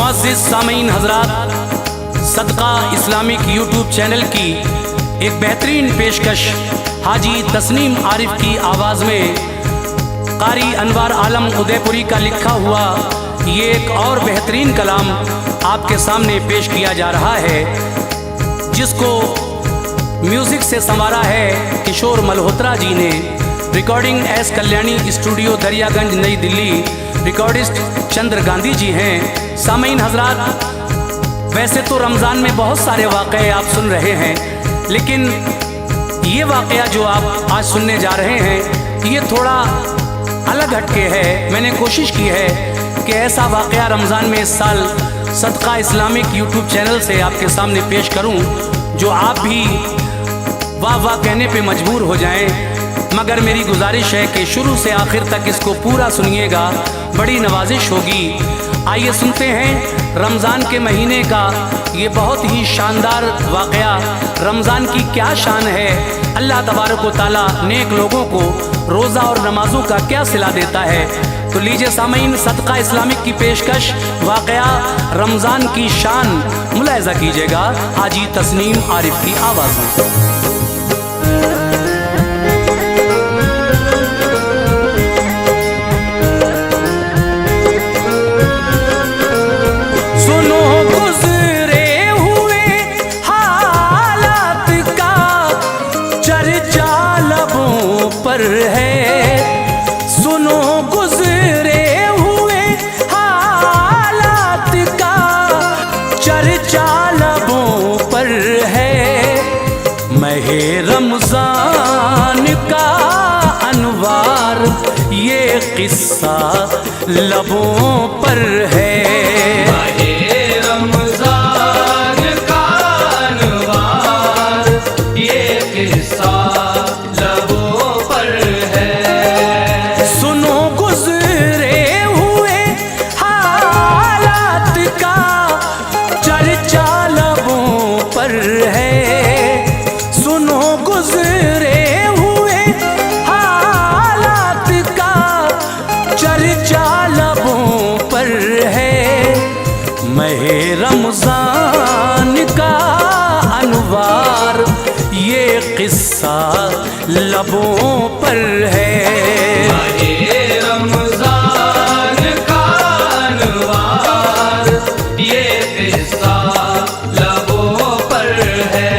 मुअज़्ज़िज़ सामीन हज़रात, सदका Islamic YouTube channel की एक बेहतरीन पेशकश हाजी तस्नीम आरिफ की आवाज़ में कारी अनवार आलम उदयपुरी का लिखा हुआ ये एक और बेहतरीन कलाम आपके सामने पेश किया जा रहा है, जिसको म्यूज़िक से संवारा है किशोर मल्होत्रा जी ने। Recording S Kalyani studio Daryaganj नई दिल्ली। रिकॉर्डिस्ट चंद्र गांधी जी हैं। सामीन हज़रात, वैसे तो रमज़ान में बहुत सारे वाक़े आप सुन रहे हैं, लेकिन ये वाक़या जो आप आज सुनने जा रहे हैं ये थोड़ा अलग हटके है। मैंने कोशिश की है कि ऐसा वाक़या रमज़ान में इस साल सदका इस्लामिक यूट्यूब चैनल से आपके सामने पेश करूं जो आप भी वाह वाह कहने पे मजबूर हो जाएं। मगर मेरी गुजारिश है कि शुरू से आखिर तक इसको पूरा सुनिएगा, बड़ी नवाजिश होगी। आइए सुनते हैं रमज़ान के महीने का ये बहुत ही शानदार वाक़या। रमज़ान की क्या शान है, अल्लाह तबारक व तआला नेक लोगों को रोज़ा और नमाज़ों का क्या सिला देता है। तो लीजिए सामीन, सदका इस्लामिक की पेशकश वाक़या रमज़ान की शान मुलाहिज़ा कीजिएगा हाजी तस्नीम आरिफ की आवाज़ में। सुनो गुज़रे हुए हालात का चर्चा लबों पर है। महे रमज़ान का अनवार ये किस्सा लबों पर है। रमज़ान का अनवार ये किस्सा लबों पर है। रमज़ान का अनवार ये किस्सा लबों पर है।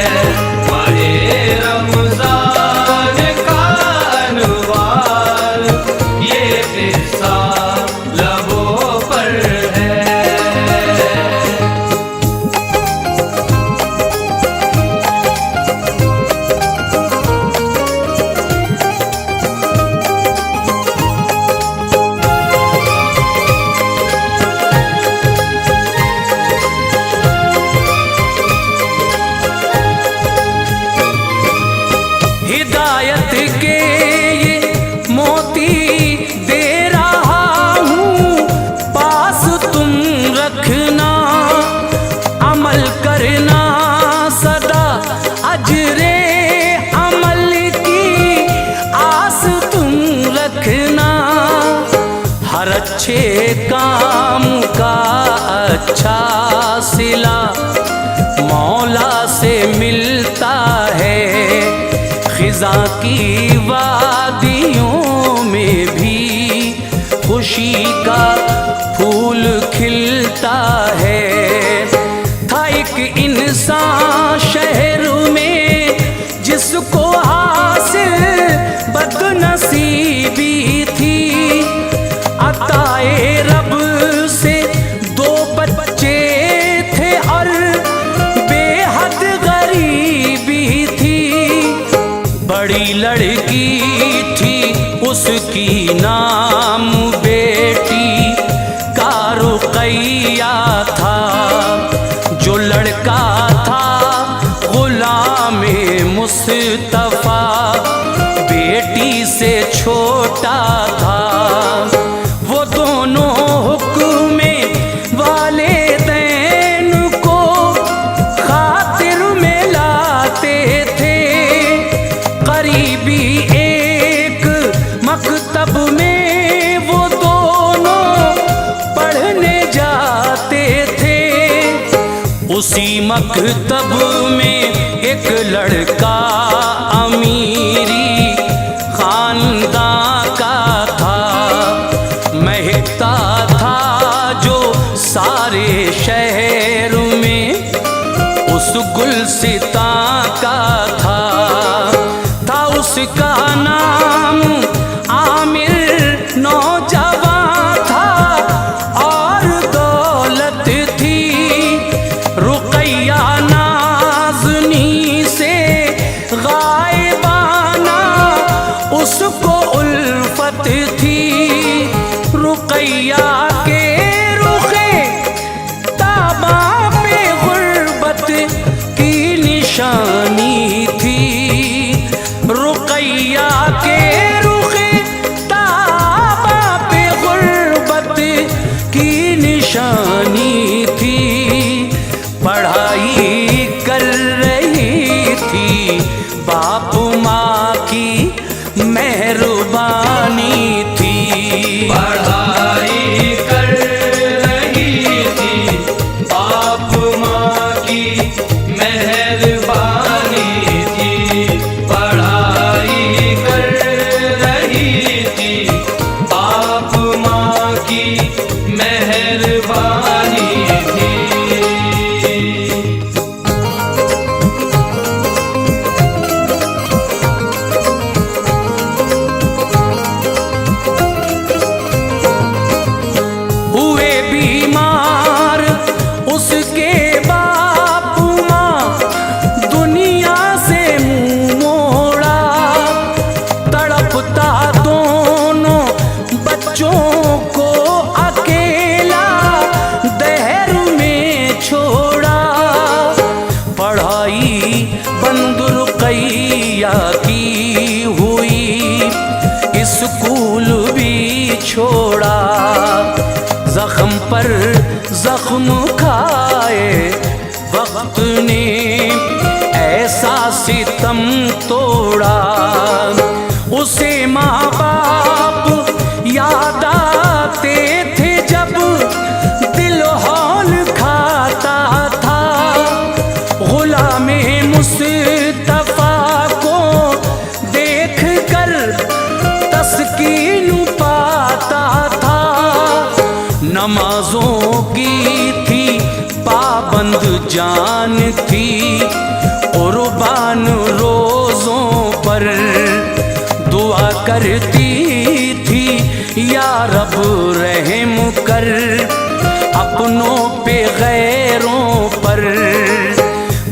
रमज़ान का अनवार ये किस्सा लबों पर है। हिदायत के ये मोती दे रहा हूँ, पास तुम रखना, अमल करना सदा अजरे अमल की आस तुम रखना। हर अच्छे काम का अच्छा सिला मौला से मिलता है। ख़िज़ा की वादियों में भी खुशी का फूल खिलता है। था एक इंसान शहर में जिसको हासिल बदनसीबी थी, अताए रब से 2 बच्चे थे और बेहद गरीबी थी। बड़ी लड़की थी उसकी नाम बेटी का रुक़ैया था। जो लड़का था ग़ुलाम-ए मुस्तफ़ा, बेटी से छोटा था। वो दोनों हुक्म वालिदैन को खातिर में लाते थे। करीबी एक मकतब में वो दोनों पढ़ने जाते थे। उसी मकतब में एक लड़का अमीरी खानदां का था, महकता था जो सारे शहर में उस गुलसितां का था उसका नाम आमिर नौजवान था और दौलत थी रुकैया नाज़नी से गायबाना उसको उल्फत थी। रुकैया के रुखे ताबा पे गुर्बत की निशानी थी, रुकैया के रुखे ताबा पे गुर्बत की निशानी थी। पढ़ाई कर रही थी बाप माँ की मेहरबानी थी, पढ़ाई कर रही थी बाप माँ की मेहरबानी थी, पढ़ाई कर रही थी बाप माँ की मेहरबानी थी। हुए बीमार उसके बाप माँ दुनिया से मुंह मोड़ा, तड़पता दोनों बच्चों को अकेला दहर में छोड़ा। पढ़ाई बंद रुकैया की हुई, स्कूल भी छोड़ा, जख्म पर जख्म खाए वक्त ने ऐसा सितम तोड़ा। उसे माँ बाप याद आते थे जब दिल हौल खाता था, गुलामे मुस्तफा को देख कर तस्कीन पाता था। नमाजों की थी पाबंद जान थी, कुर्बान रोज़ों पर दुआ करती थी या रब रहम कर अपनों पे गैरों पर।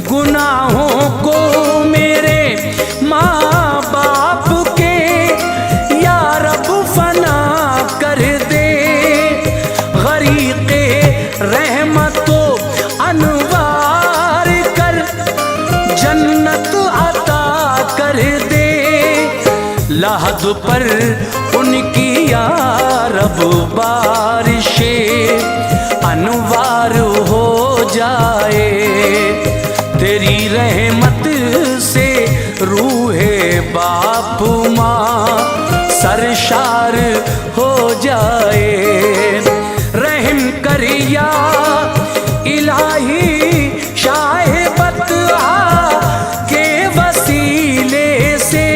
गुनाहों को मेरे माँ बाप के या रब फना कर दे, गरीक़े रहमतो अनवार कर जन्नत अता कर दे। लहद पर उनकी या रब बारिशे अनवार हो जाए, तेरी रहमत से रूहे बाप माँ सरशार हो जाए। रहम कर या इलाही शाहिबत के वसीले से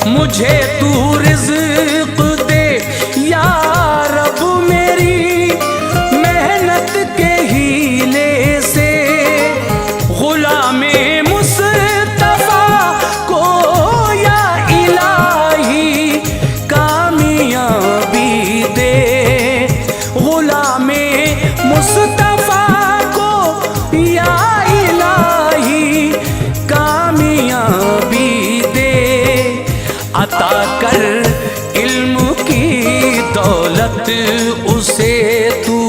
मुझे तू रिज़्क़ दे या रब मेरी मेहनत के हीले से। गुलामे मुस्तफा को या इलाही कामयाबी दे, गुलामे मुस्तफा को या इलाही कामयाबी दे। अता कर इल्म की दौलत उसे तू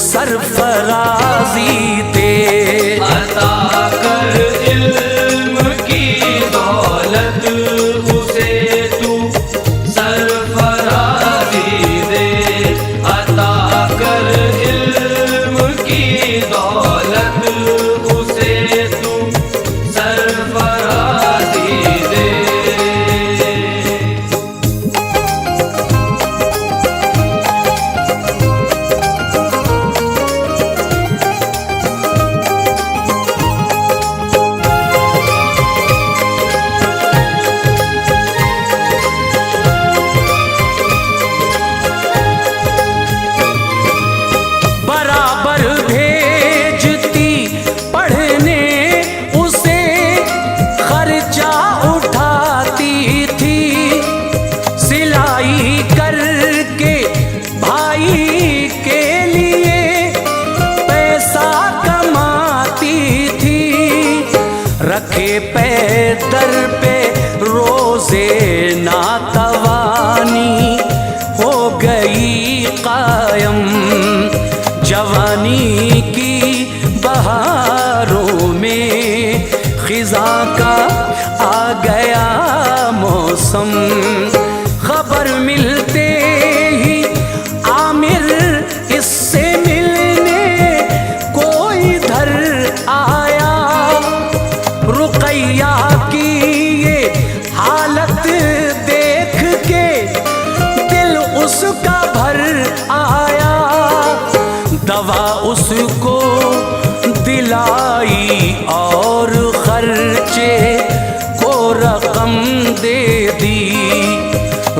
सरफराजी दे, अता कर इल्म की दौलत उसे तू सरफराजी दे, अता कर इल्म की दौलत उसे तू सरफराजी दे। रखे पैदर पे रोजे नातवानी हो गई कायम। जवानी की बहारों में खिज़ा का आ गया मौसम। खबर मिलते ही आमिर इससे मिलने कोई इधर आया। रुकैया की ये हालत देख के दिल उसका भर आया। दवा उसको दिलाई और खर्चे को रकम दे दी।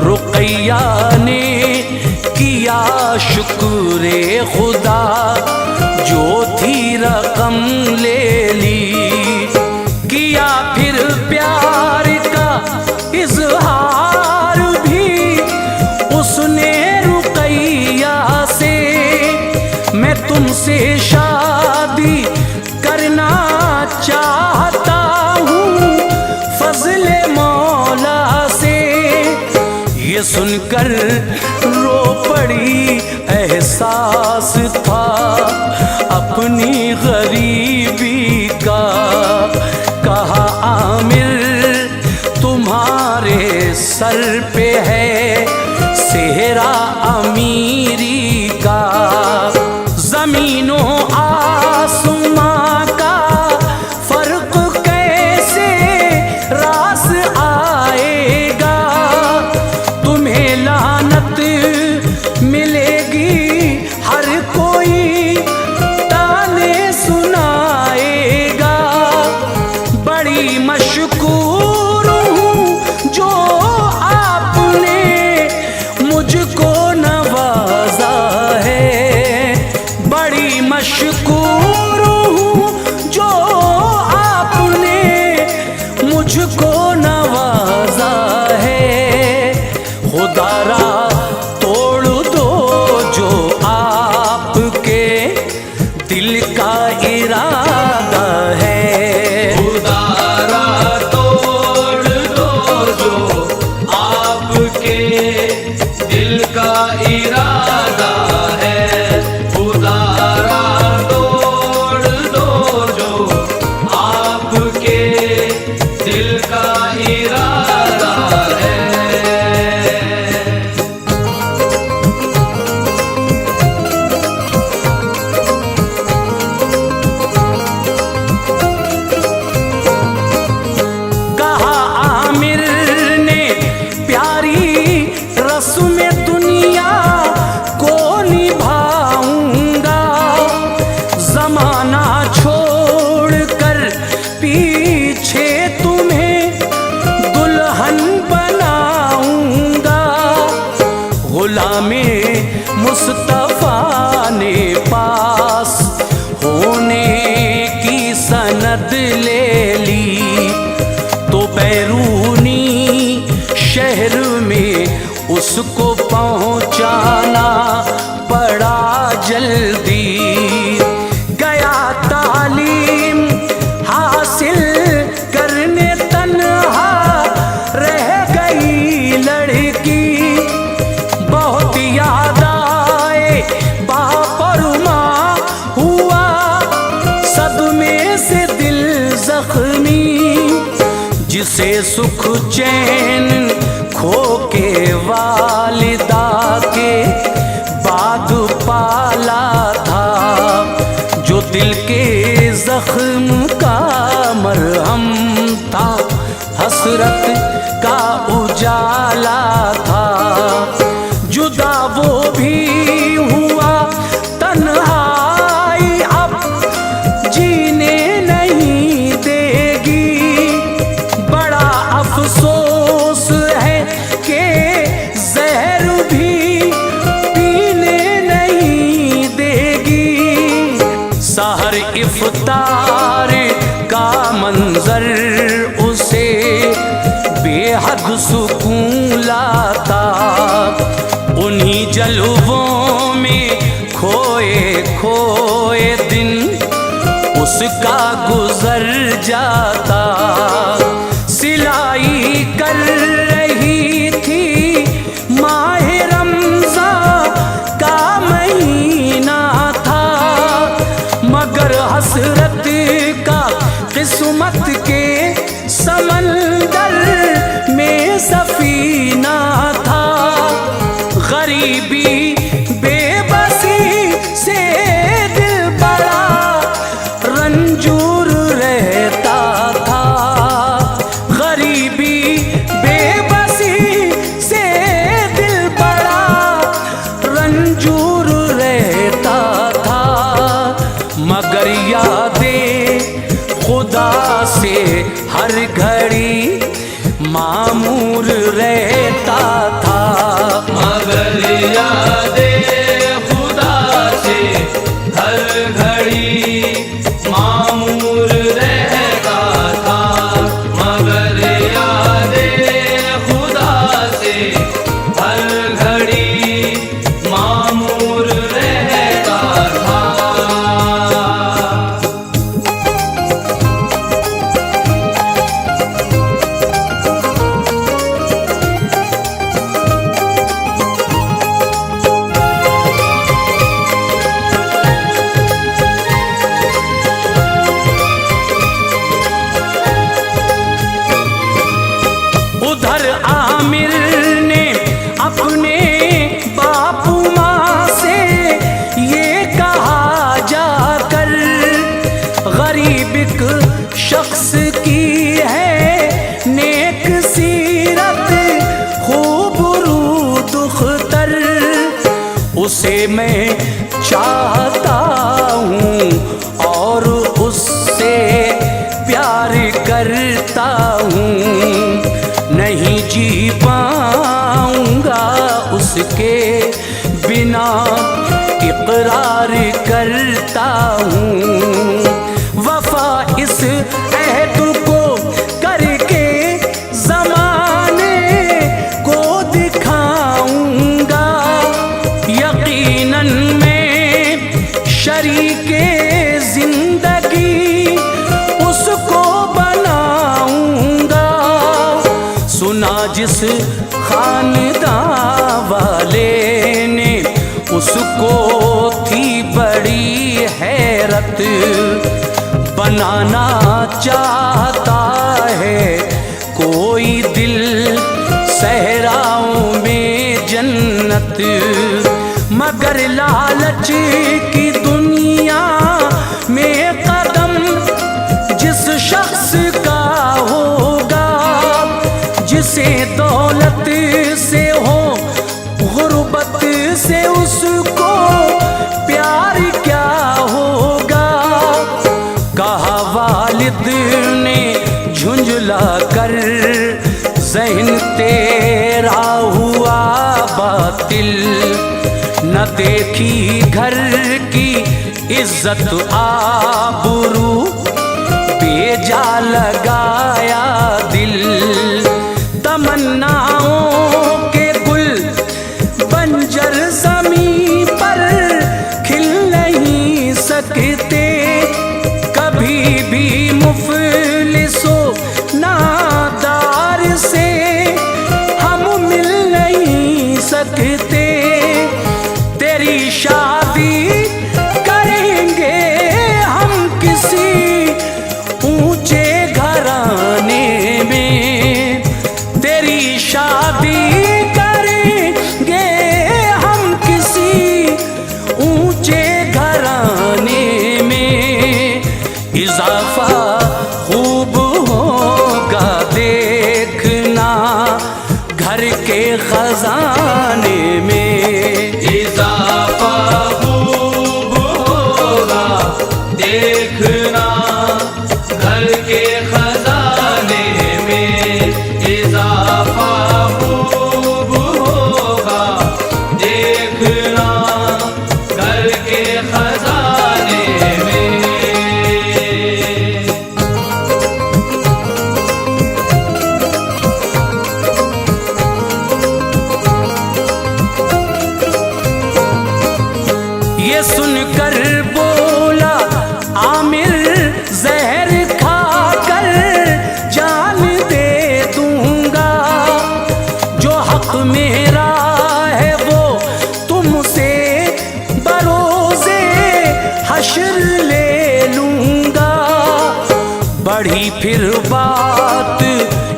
रुकैया ने किया शुक्रे खुदा जो थी रकम ले ली। किया फिर प्यार का इजहार भी उसने रुकैया से। मैं तुमसे शादी करना चाहता हूँ फजले मौला से। ये सुनकर रो पड़ी, एहसास था अपनी गरीबी का। कहा आमिर तुम्हारे सर पे है सेहरा अमीरी का। जमीनों आसमां का फर्क कैसे रास आएगा। तुम्हें लानत मिलेगी, हर कोई ताने सुनाएगा। बड़ी मशकूर हूँ जो आपने मुझको नवाजा है। बड़ी मशकूर हूँ जो आपने मुझको नवाजा है। खुदारा तोड़ दो जो आपके दिल का इरादा है। खुदारा तोड़ दो जो आपके दिल का इरादा है। खुदारा तोड़ दो जो आपके दिल का इरादा है। कहा आमिर ने प्यारी रस्म दुनिया को निभाऊंगा। जमाना छोड़कर पीछे तुम्हें दुल्हन बनाऊंगा। गुलामे मुस्तफा ने पास होने की सनद ले ली। तो बैरूनी शहर में उसको पहुंचाना पड़ा जल्दी। गया तालीम हासिल करने तन्हा रह गई लड़की। बहुत याद आए बाप और माँ, हुआ सदमे से दिल जख्मी। जिसे सुख चैन खो के वालिदा के बाद पाला था। जो दिल के जख्म का मरहम था, हसरत का उजाला था। जुदा वो भी हुआ तन्हाई अब जीने नहीं देगी। बड़ा अफसोस है कि जहर भी पीने नहीं देगी। सहर इफ्तार का मंजर उसे बेहद सुकून लाता। उन्हीं जलवों में खोए खोए दिन उसका गुजर जाता। सिलाई कर रही थी माह रमज़ान का महीना था, मगर हसरत का किस्मत के समंदर में सफीना था। गरीबी बेबसी से दिल बड़ा रंजूर रहता था। गरीबी बेबसी से दिल बड़ा रंजूर रहता था, मगर यादें खुदा से हर घड़ी मामूर रहता था। मगर यादें खुदा से हर घड़ी मामूर रहता था। मगर यादें खुदा से हर घड़ी मामूर रहता था। उधर आमिर ने अपने बापू माँ से ये कहा जाकर, गरीब एक शख्स की है नेक सीरत खूबरू दुख्तर, उसे मैं चाहता हूँ और उससे प्यार करता हूँ। नहीं जी पाऊंगा उसके बिना, इकरार करता हूँ। वफा इस अहद को करके ज़माने को दिखाऊंगा। यकीनन मैं शरीके जिंदगी उसको बनाऊंगा। सुना जिस खानदान वाले ने उसको थी बड़ी हैरत, बनाना चाहता है कोई दिल सहराओं में जन्नत, मगर लालच की दुनिया में कदम जिस शख्स का होगा, जिसे दौलत से हो गुर्बत से उसको प्यार क्या होगा। कहा वालिद ने झुंझला कर, ज़हन तेरा हुआ बातिल, न देखी घर की इज्जत आबरू, बेजा लगाया दिल। तमन्नाओं के गुल बंजर ज़मीं पर खिल नहीं सकते, कभी भी मुफलिसो नादार से हम मिल नहीं सकते। तेरी शादी करेंगे हम किसी ऊंचे घराने में, तेरी शादी करेंगे हम किसी ऊंचे घराने में। इजाफा बढ़ी फिर बात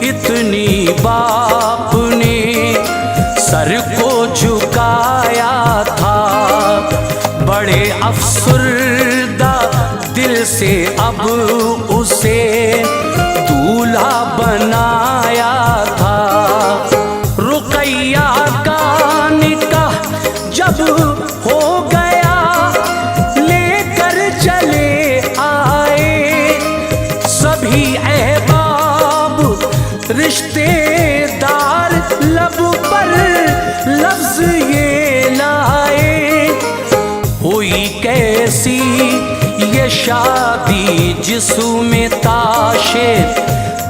इतनी बाप ने सर को झुकाया था। बड़े अफसरदा दिल से अब उसे दूल्हा बनाया था। रुकैया का निकाह जब हो गया लेकर चले आए सभी अहबाब रिश्तेदार, लब पर लफ्ज ये लाए। हुई कैसी ये शादी जिसमें ताशे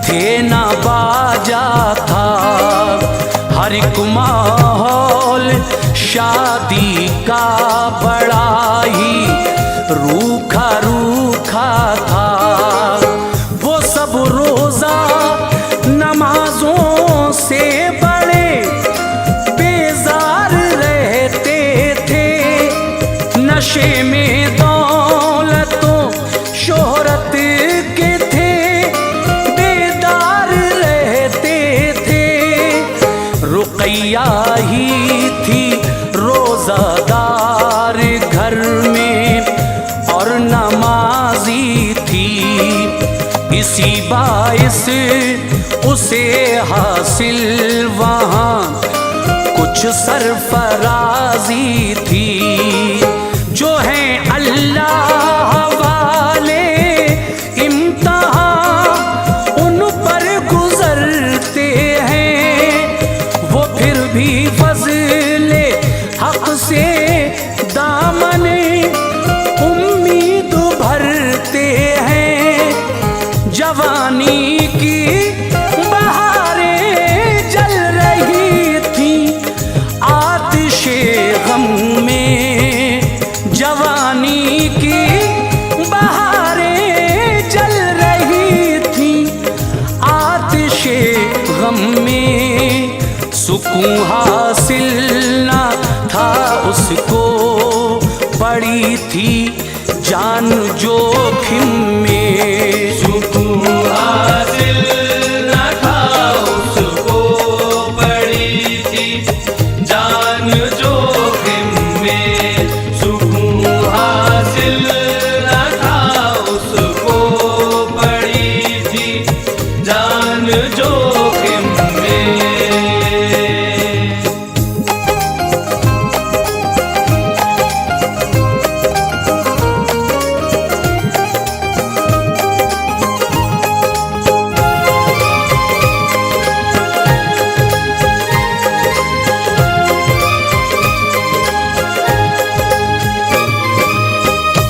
थे ना बाजा था। हर एक माहौल शादी का बड़ा ही रूखा रूखा था। वो सब रोजा नमाजों से बड़े बेजार रहते थे। नशे में दौलतों शोहरत के थे बेदार रहते थे। रुकैया ही थी रोजादार घर में और नमाजी थी। इसी बाइस उसे हासिल वहाँ कुछ सरफराजी थी। जो है अल्लाह वाले इम्तिहान उन पर गुजरते हैं। वो फिर भी फज़ले हक से दामने उम्मीद भरते हैं। जवानी की बहारें जल रही थी आतिशे गम में। जवानी की बहारें जल रही थी आतिशे गम में। सुकून हासिल न था उसको, पड़ी थी जान जोखिम में। सुकून हासिल न था उसको, पड़ी थी जान जोखिम में। सुकून हासिल न था उसको, पड़ी थी जान जोखिम में।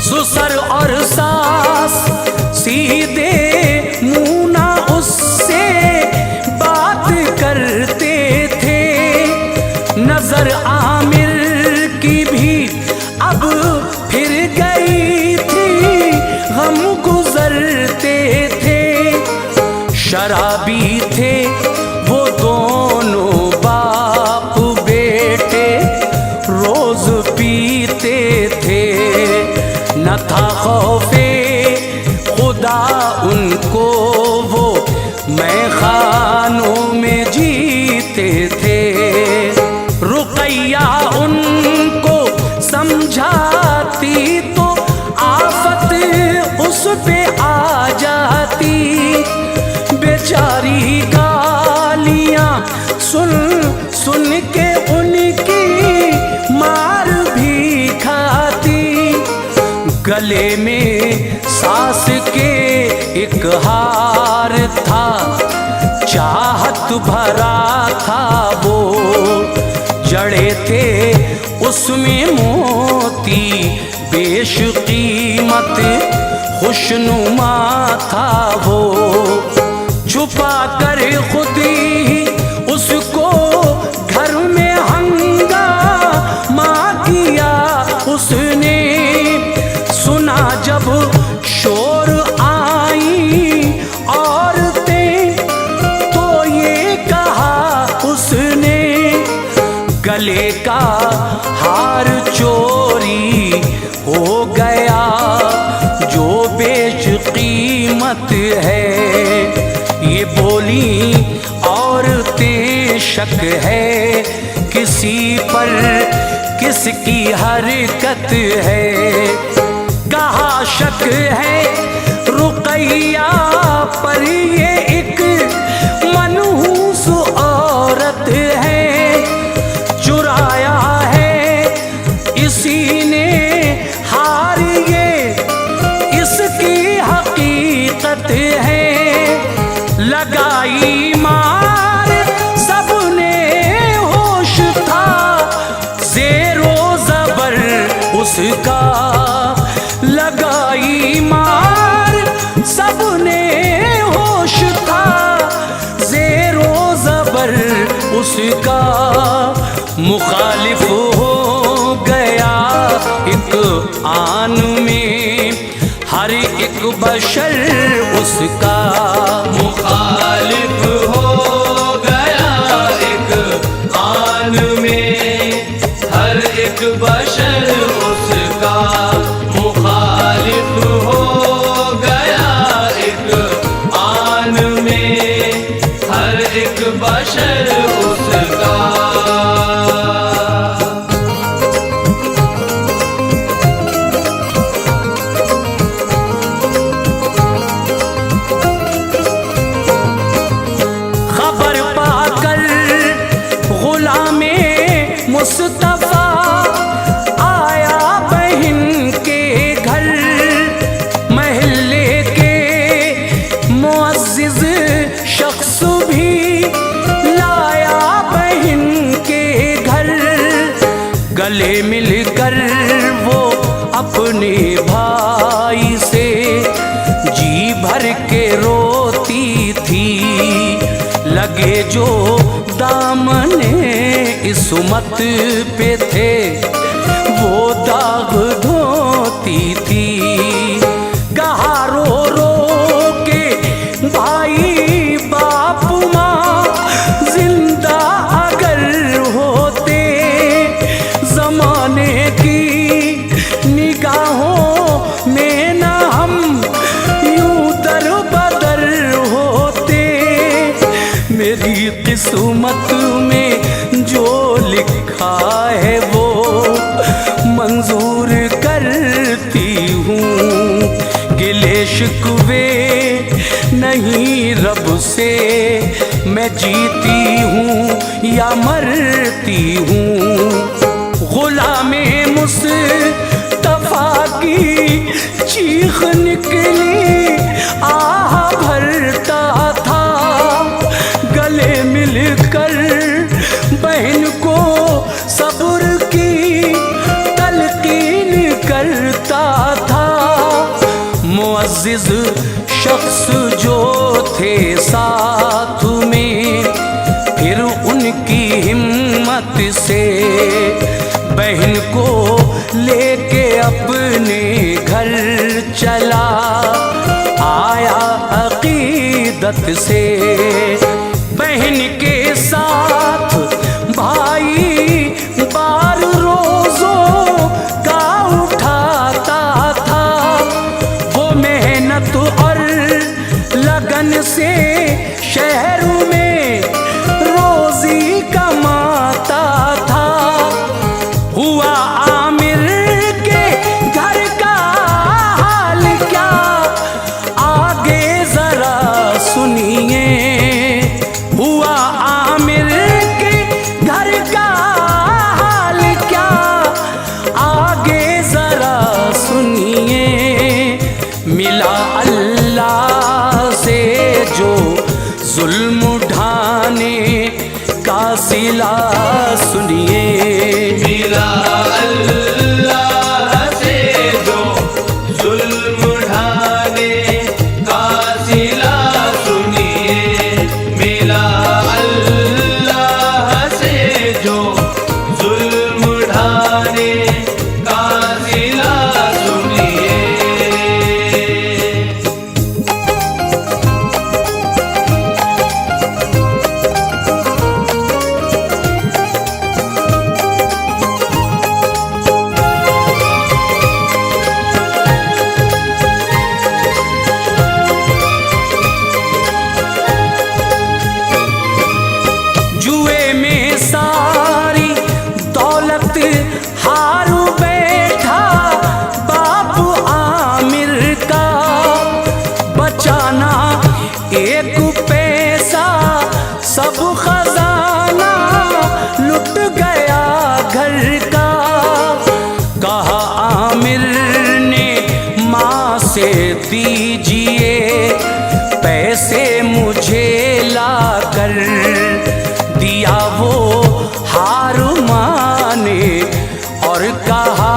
ससुर और सास सीधे मुँह ना उससे बात करते थे। नजर आमिर की भी अब फिर गई थी, गम गुजरते थे। शराबी थे वो दोनों बाप बेटे, रोज पीते थे। न था खौफे खुदा उनको, वो मैखानों में जीते थे। रुकैया उनको समझाती तो आफत उस पे आ जाती। बेचारी गालियां सुन सुन के उनकी मार भी खाती। गले में सास के एक हार था, चाहत भरा था वो। जड़े थे उसमें मोती बेशकीमत, खुशनुमा था वो। छुपा कर खुद ही उसको घर में हंगामा किया उसने। सुना जब शोर आई औरतें तो ये कहा उसने, गले का हार चोरी हो गया जो बेशकीमत है। ये बोली औरतें शक है किसी पर किसकी हरकत है। कहा शक है रुकैया पर ये एक मनहूस औरत है। चुराया है इसी ने हार ये इसकी हकीकत है। लगाई मार सबने होश था ज़ेरो ज़बर उसका। लगाई मार सबने होश था ज़ेरो ज़बर उसका। मुखालिफ हो गया एक आन में हर एक बशर उसका। मुखालिफ हो गया एक आन में हर एक बशर उसका। मुखालिफ हो गया एक आन में हर एक बशर उसका। मुस्तफा आया बहन के घर। महल्ले के मुअज़्ज़िज़ शख्स भी लाया बहन के घर। गले मिलकर वो अपने भाई से जी भर के रोती थी। लगे जो दामने इस्मत पे थे वो दाग धोती थी। कहा रो रो के भाई बाप माँ जिंदा अगर होते जमाने की निगाहों में ना हम यूं दर बदर होते। मेरी किस्मत में जो लिखा है वो मंजूर करती हूँ। गिले शिकवे नहीं रब से मैं जीती हूँ या मरती हूँ। गुलामे मुस्तफा की चीख निकली आह भरता था। गले मिलकर बहन को सब्र की तलकीन करता था। मुअज़्ज़िज़ शख्स जो थे साथ में फिर उनकी हिम्मत से बहन को लेके अपने घर चला आया अक़ीदत से। बहन के साथ भाई बार रोज़ों का उठाता था। वो मेहनत और लगन से शहर में रोज़ी कमाता था। हुआ आमिर के घर का हाल क्या आगे ज़रा सुनिए। हुआ आमिर के घर का हाल क्या आगे ज़रा सुनिए। मिला अल्लाह से जो एक पैसा सब खजाना लुट गया घर का। कहा आमिर ने माँ से दीजिए पैसे मुझे लाकर, दिया वो हार माने और कहा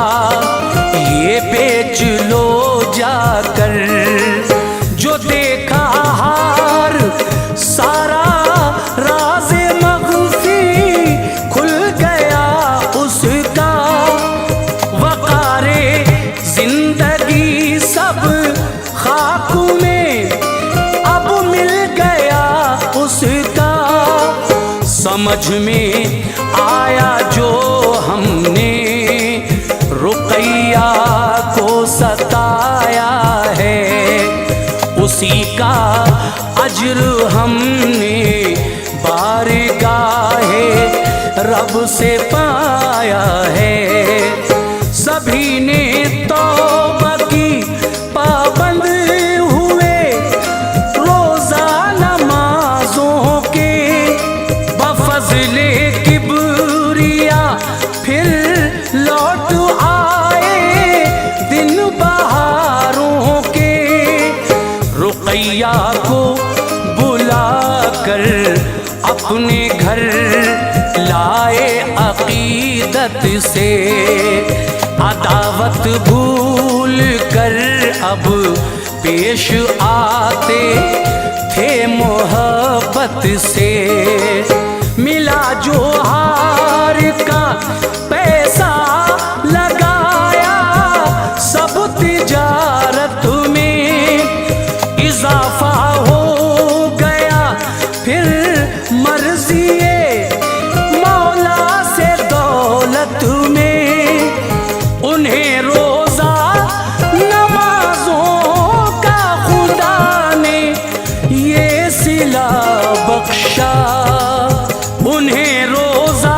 ये बेच लो जाकर। जो देखा हार सारा राज़े मग़फ़ी खुल गया उसका। वक़ारे ज़िंदगी सब खाक में अब मिल गया उसका। समझ में आया जो हमने रुक़ैया को सताया है, उसी का अज्र हमने बारगाहे रब से पाया है। सभी ने तौबा की पाबंद हुए रोज़ा नमाज़ों के, बफ़ज़्ले किब्रिया फिर लौट आए दिन बहारों के। रुक़ैया को बुला कर अपने घर लाए अक़ीदत से, अदावत भूल कर अब पेश आते थे मोहब्बत से। मिला जो हार का पैसा लगाया सब तिजारत में, इजाफा हो गया फिर मर्ज़िए मौला से दौलत में। उन्हें रोज़ा नमाज़ों का खुदा ने ये सिला बख्शा। उन्हें रोज़ा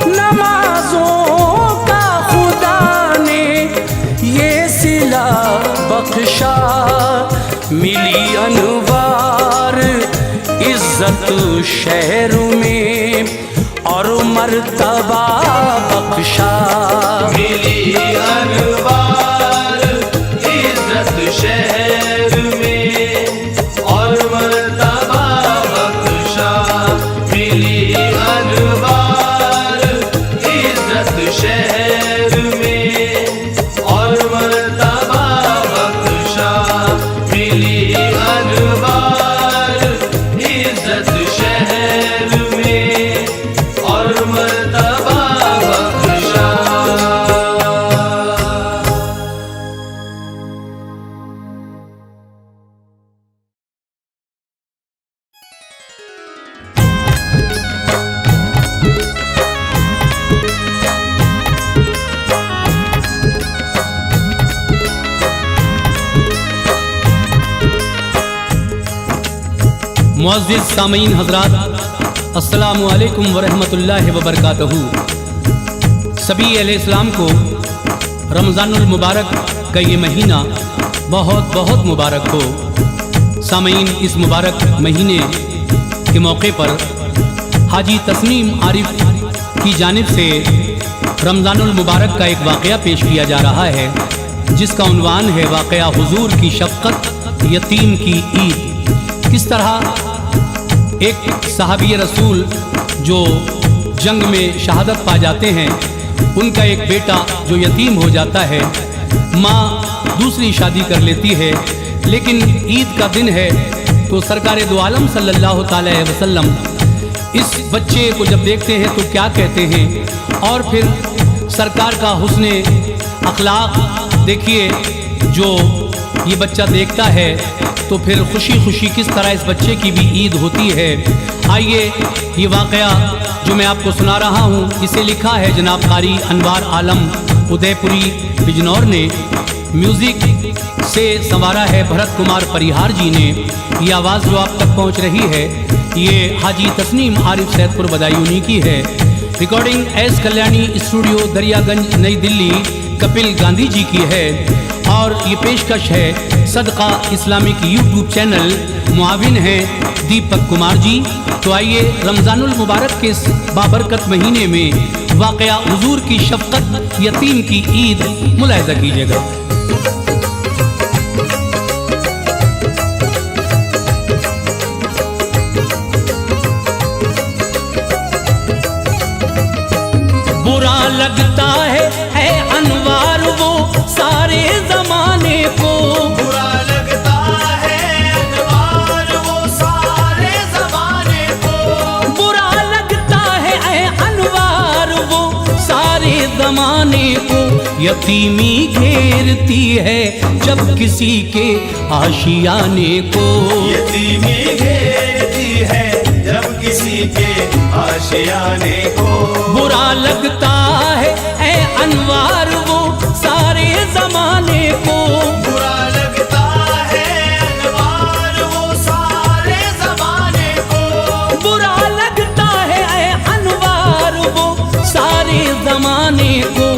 नमाज़ों का खुदा ने ये सिला बख्शा। मिली अनवार इज़्ज़त शहर में और मर्तबा बख्शा। मिली अनवार इज़्ज़त शहर में और मर्तबा बख्शा। मिली अनवार इज़्ज़त शहर में और मर्तबा बख्शा। मिली अनवार इज़्ज़त शहर में और मर्तबा बख्शा। मुअज़्ज़िज़ सामीन हज़रात, अस्सलामु अलैकुम वरहमतुल्लाहि वबरकातुहू। सभी अहले इस्लाम को रमज़ानुल मुबारक का ये महीना बहुत बहुत मुबारक हो। सामीन, इस मुबारक महीने के मौके पर हाजी तस्नीम आरिफ की जानिब से रमज़ानुल मुबारक का एक वाक़या पेश किया जा रहा है, जिसका उन्वान है वाक़या हुजूर की शफ़क़त यतीम की ईद। किस तरह एक सहाबी रसूल जो जंग में शहादत पा जाते हैं, उनका एक बेटा जो यतीम हो जाता है, माँ दूसरी शादी कर लेती है, लेकिन ईद का दिन है तो सरकार दो आलम सल्लल्लाहु अलैहि वसल्लम इस बच्चे को जब देखते हैं तो क्या कहते हैं। और फिर सरकार का हुस्ने अखलाक देखिए, जो ये बच्चा देखता है तो फिर खुशी खुशी किस तरह इस बच्चे की भी ईद होती है। आइए ये वाक़या जो मैं आपको सुना रहा हूँ, इसे लिखा है जनाब कारी अनवार आलम उदयपुरी बिजनौर ने, म्यूज़िक से संवारा है भरत कुमार परिहार जी ने। ये आवाज़ जो आप तक पहुँच रही है ये हाजी तस्नीम आरिफ सैदपुर बदायूनी की है। Recording S Kalyani studio Daryaganj नई दिल्ली कपिल गांधी जी की है और ये पेशकश है सदका इस्लामिक यूट्यूब चैनल, मुआविन हैं दीपक कुमार जी। तो आइए रमज़ानुल मुबारक के इस बाबरकत महीने में वाक़या हुजूर की शफ़क़त यतीम की ईद मुलाहिज़ा कीजिएगा। बुरा लगता है अनवार वो सारे जमाने को, बुरा लगता है अनवार वो सारे जमाने को, बुरा लगता है अनवार वो सारे जमाने को। यतीमी घेरती है जब किसी के आशियाने को, यतीमी घेरती है जब किसी के आशियाने को। बुरा लगता है अनवार वो सारे जमाने को, बुरा लगता है अनवार वो सारे जमाने को, बुरा लगता है अनवार वो सारे जमाने को।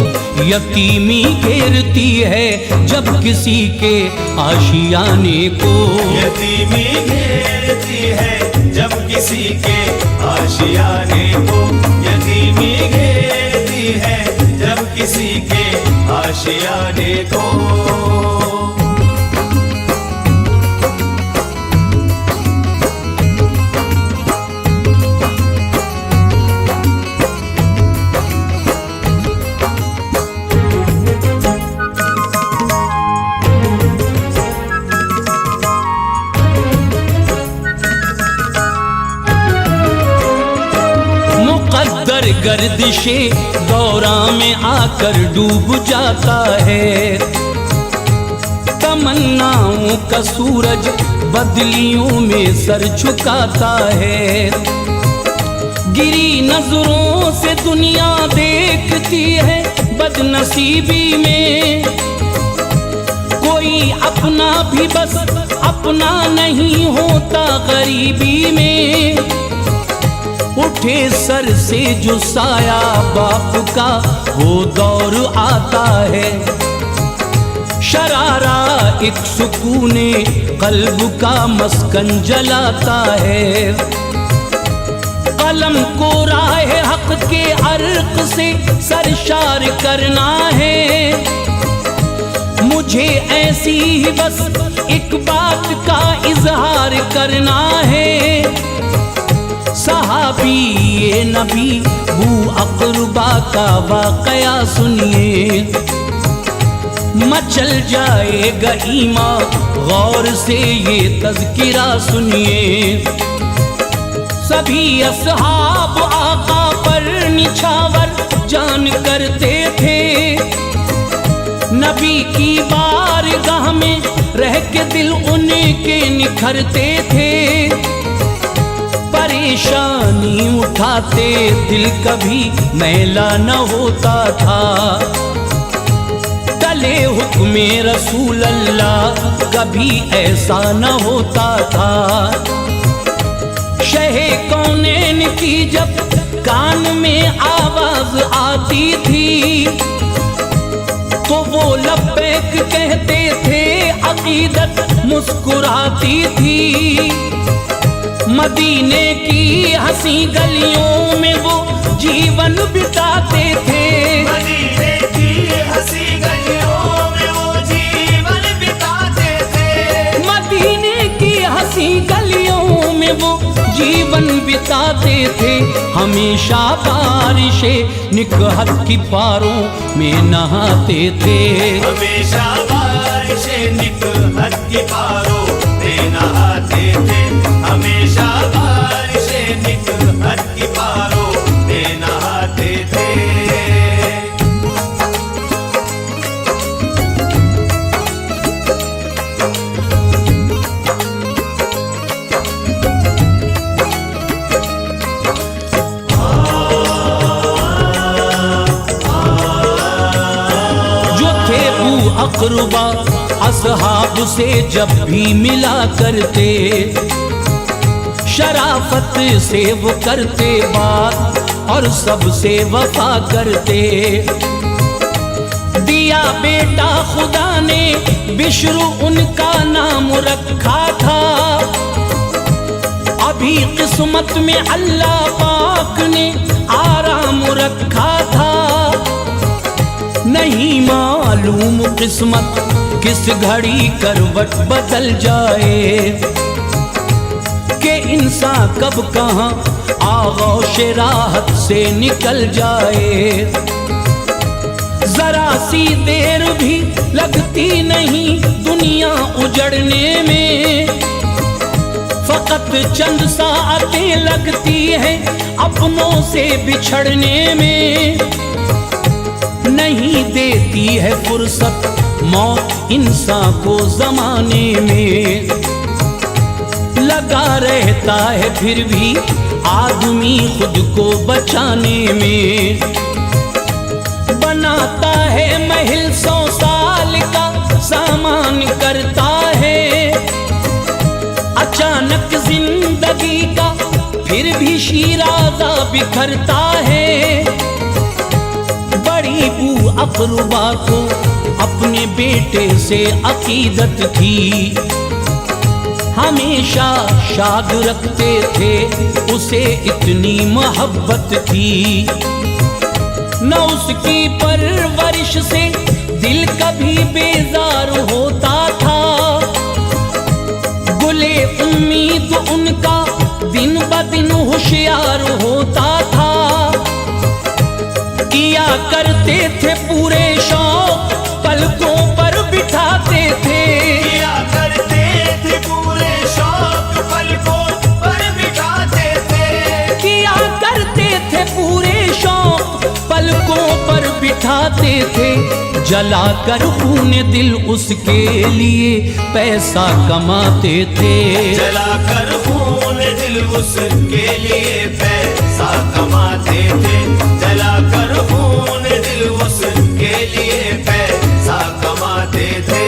यतीमी घेरती है जब किसी के आशियाने को, यतीमी घेरती है जब किसी के आशियाने को, यतीमी घेरती है जब किसी के आशियाने को। गर्दिशे दौरा में आकर डूब जाता है, तमन्नाओं का सूरज बदलियों में सर झुकाता है। गिरी नजरों से दुनिया देखती है बदनसीबी में, कोई अपना भी बस अपना नहीं होता गरीबी में। उठे सर से जो साया बाप का वो दौर आता है, शरारा एक सुकूने कल्ब का मस्कन जलाता है। कलम को राह हक के अर्क से सरशार करना है, मुझे ऐसी ही बस एक बात का इजहार करना है। सहाबी ये नबी बू अक़रबा का वाक़या सुनिए, मचल जाएगा ईमान गौर से ये तज़किरा सुनिए। सभी असहाब आका पर निछावर जान करते थे, नबी की बारगाह में रह के दिल उनके निखरते थे। परेशानी उठाते दिल कभी मैला न होता था, तले हुक्मे रसूल अल्लाह कभी ऐसा न होता था। शहे कौनैन की जब कान में आवाज आती थी, तो वो लब्बैक कहते थे, अकीदत मुस्कुराती थी। मदीने की हंसी गलियों में वो जीवन बिताते थे, मदीने की हंसी गलियों में वो जीवन बिताते थे, मदीने की हंसी गलियों में वो जीवन बिताते थे। हमेशा बारिशे निकहत की पारों में नहाते थे, हमेशा बारिशे निकहत की पारों में नहाते थे, हमेशा बारिशे निकहत की पारों में नहाते थे। जो थे बू अक़रबा असहाब से जब भी मिला करते, शराफत से वो करते बात और सबसे वफा करते। दिया बेटा खुदा ने, बिश्रू उनका नाम रखा था। अभी किस्मत में अल्लाह पाक ने आराम रखा था। नहीं मालूम किस्मत किस घड़ी करवट बदल जाए, कि इंसान कब कहाँ आगोश राहत से निकल जाए। जरा सी देर भी लगती नहीं दुनिया उजड़ने में, फकत चंद सातें लगती है अपनों से बिछड़ने में। नहीं देती है फुर्सत मौत इंसान को जमाने में, लगा रहता है फिर भी आदमी खुद को बचाने में। बनाता है महल 100 साल का सामान करता है, अचानक जिंदगी का फिर भी शीराज़ा बिखरता है। बड़ी बू अकरुबा को अपने बेटे से अकीदत थी, हमेशा शाद रखते थे उसे इतनी मोहब्बत थी। न उसकी परवरिश से दिल कभी बेजार होता था, गुले उम्मीद उनका दिन ब दिन होशियार होता था। किया करते थे पूरे शौक पलकों पर बिठाते थे, किया करते थे पूरे शौक पलकों पर बिठाते थे। किया करते थे पूरे शौक पलकों पर बिठाते थे। जला कर खून दिल उसके लिए पैसा कमाते थे, जला कर खून दिल उसके लिए पैसा कमाते थे। जला कर खून दिल उसके लिए पैसा कमाते थे।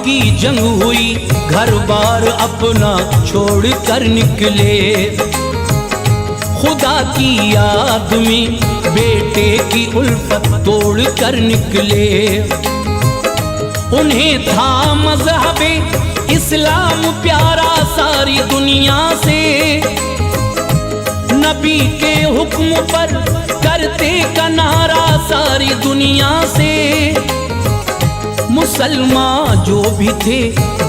की जंग हुई घर बार अपना छोड़ कर निकले, खुदा की याद में बेटे की उल्फत तोड़ कर निकले। उन्हें था मज़हबे इस्लाम प्यारा सारी दुनिया से, नबी के हुक्म पर करते का नारा सारी दुनिया से। मुसलमान जो भी थे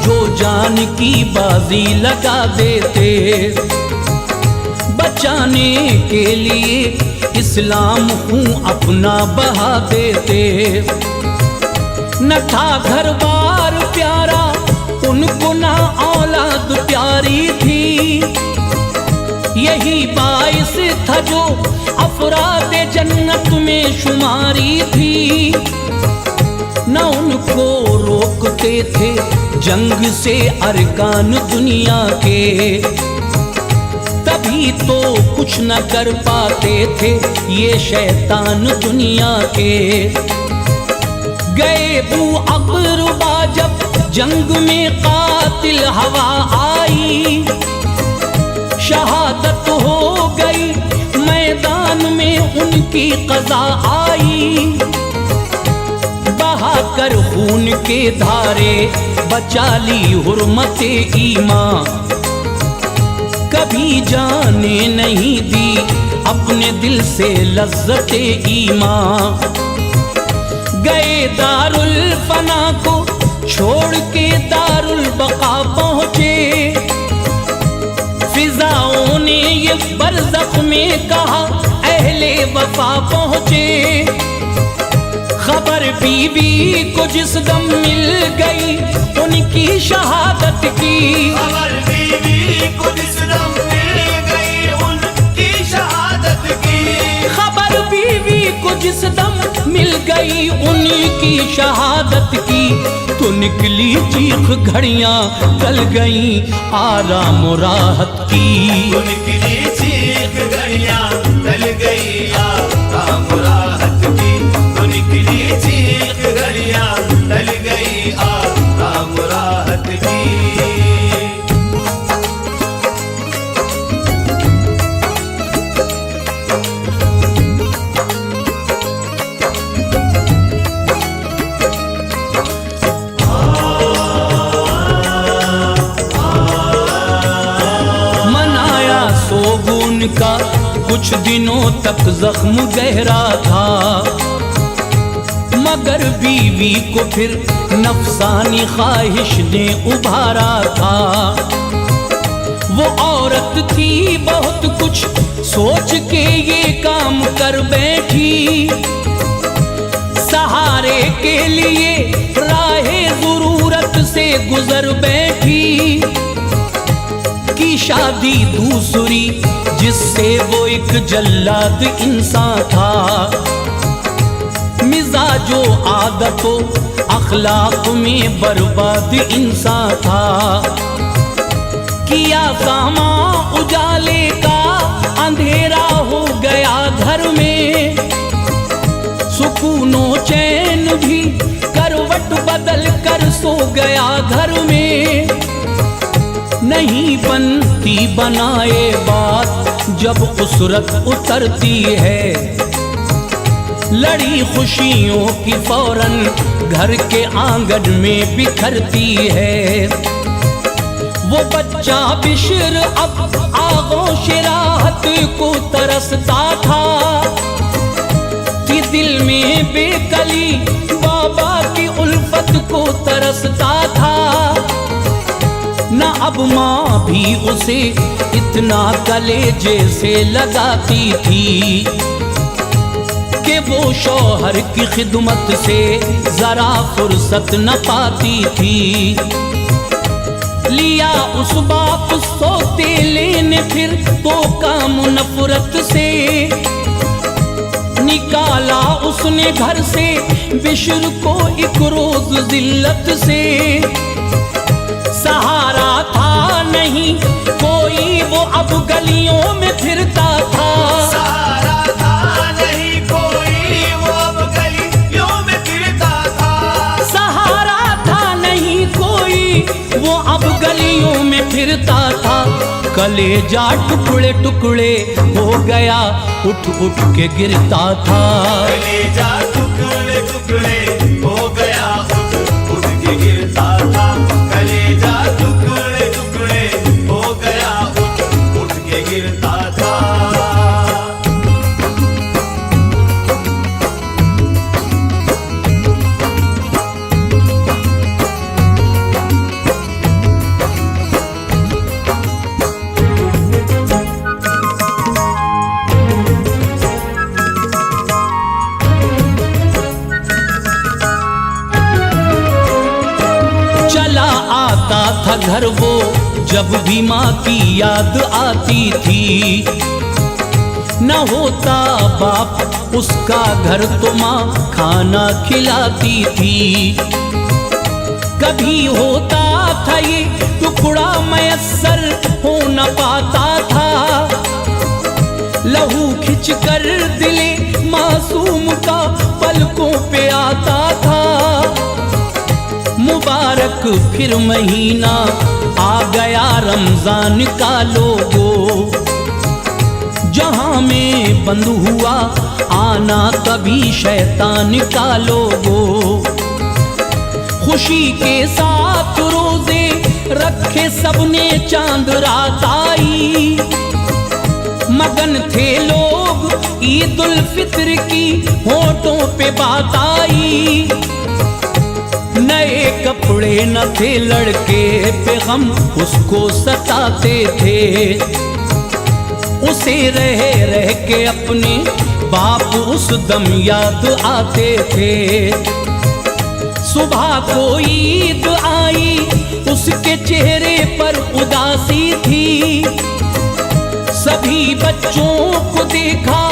जो जान की बाजी लगा देते, बचाने के लिए इस्लाम हूँ अपना बहा देते। न था घर बार प्यारा उनको, ना औलाद प्यारी थी। यही बाइस था जो अफराद जन्नत में शुमारी थी। न उनको रोकते थे जंग से अरकान दुनिया के, तभी तो कुछ न कर पाते थे ये शैतान दुनिया के। गए बू अकरुबा जब जंग में कातिल हवा आई, शहादत हो गई मैदान में उनकी क़ज़ा आई। कर खून के धारे बचा ली हुर्मते ईमान, कभी जाने नहीं दी अपने दिल से लज्जते ईमान। गए दारुल फना को छोड़ के दारुल बका पहुँचे, फिजाओं ने ये बरज़ख में कहा अहले वफा पहुँचे। खबर बीवी को जिस दम मिल गई उनकी शहादत की, खबर बीवी को जिस दम मिल गई उनकी शहादत की। खबर बीवी को जिस दम मिल गई उनकी थी शहादत की, तो निकली चीख घड़ियां टल गई आराम और राहत की। तो निकली चीख घड़ियां टल गई आराम और राहत की, तो निकली चीख घड़ियां टल गई आराम और राहत की। का कुछ दिनों तक जख्म गहरा था, मगर बीवी को फिर नफसानी ख्वाहिश ने उभारा था। वो औरत थी बहुत कुछ सोच के ये काम कर बैठी, सहारे के लिए राहे ज़रूरत से गुजर बैठी। की शादी दूसरी जिससे वो एक जल्लाद इंसान था, मिजाजो आदतों अखलाक में बर्बाद इंसान था। किया सामा उजाले का अंधेरा हो गया घर में, सुकूनो चैन भी करवट बदल कर सो गया घर में। नहीं बनती बनाए बात जब उसरत उतरती है, लड़ी खुशियों की फौरन घर के आंगन में बिखरती है। वो बच्चा बिशर अब आगोश राहत को तरसता था, कि दिल में बेकली बाबा की उल्फत को तरसता था। न अब माँ भी उसे इतना कलेजे से लगाती थी, कि वो शौहर की खिदमत से जरा फुर्सत न पाती थी। लिया उस बाप सोते लेने फिर तो काम नफरत से, निकाला उसने घर से बिशर को एक रोज जिल्लत से। सहारा था नहीं कोई वो अब गलियों में फिरता था, सहारा था नहीं कोई वो अब गलियों में फिरता था। सहारा था नहीं कोई वो अब गलियों में फिरता था। कलेजा टुकड़े टुकड़े हो गया उठ उठ के गिरता था। कलेजा टुकड़े टुकड़े हो गया उठ उठ के गिरता था। कलेजा टुकड़े टुकड़े हो गया उठ उठ के गिरता था। था घर वो जब भी माँ की याद आती थी, न होता बाप उसका घर तो माँ खाना खिलाती थी। कभी होता था ये टुकड़ा मयस्सर हो न पाता था, लहू खिंच कर दिले मासूम का पलकों पे आता था। मुबारक फिर महीना आ गया रमजान का लोगो, जहां में बंद हुआ आना तभी शैतान का लोगो। खुशी के साथ रोजे रखे सबने चांद रात आई, मगन थे लोग ईद उल फित्र की होठों पे बात आई। नए कपड़े न थे लड़के पे गम उसको सताते थे, उसे रह रह के अपने बाप उस दम याद आते थे। सुबह को ईद आई उसके चेहरे पर उदासी थी, सभी बच्चों को देखा